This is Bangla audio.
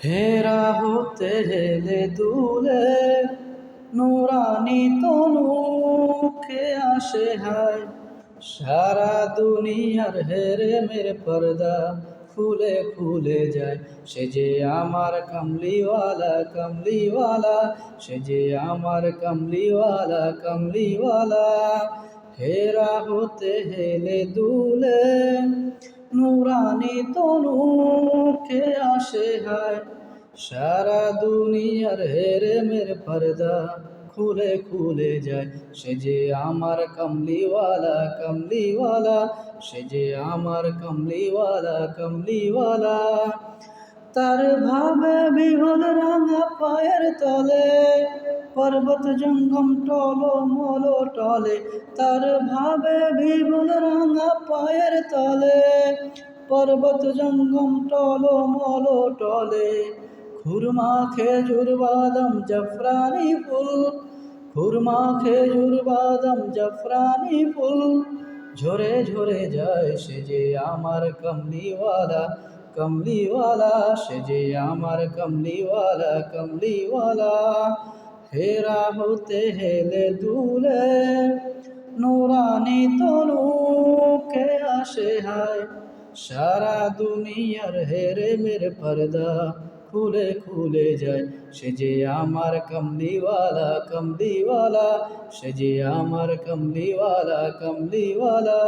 হেরা হতে হেলে দুলে নুরানি তনুকে আসে হায় সারা দুনিয়ার হেরে মেরে পর্দা খুলে খুলে যায় সে যে আমার কামলিওয়ালা কামলিওয়ালা সে যে আমার কামলিওয়ালা কামলিওয়ালা হেরা হতে হেলে দুলে নুরানি তনুকে আসে হায় সারা দুনিয়ার হেরে মেরে পর্দা খুলে খুলে যায় সে যে আমার কমলিওয়ালা কমলিওয়ালা সে যে আমার কমলিওয়ালা কমলিওয়ালা তার ভাবে বিহল রাঙা পায়ের তলে পর্বত জঙ্গম টলো মলো টলে তার ভাবে বিহল রাঙা পায়ের তলে পর্বত জঙ্গম টলো মলো টলে খুরমা খেজুর বাদাম জাফরানি ফুল খুরমা খেজুর বাদাম জাফরানি ফুল ঝরে ঝরে যায় সে যে আমার কমলিওয়ালা কমলিওয়ালা সে যে আমার কমলিওয়ালা কমলিওয়ালা হেরা হতে হেলে দুলে নুরানি তনুকে আসে হায় সারা দুনিয়ার হেরে মেরে পর্দা খুলে খুলে যায় সে যে আমার কমলিওয়ালা কমলিওয়ালা সে যে আমার কমলিওয়ালা কমলিওয়ালা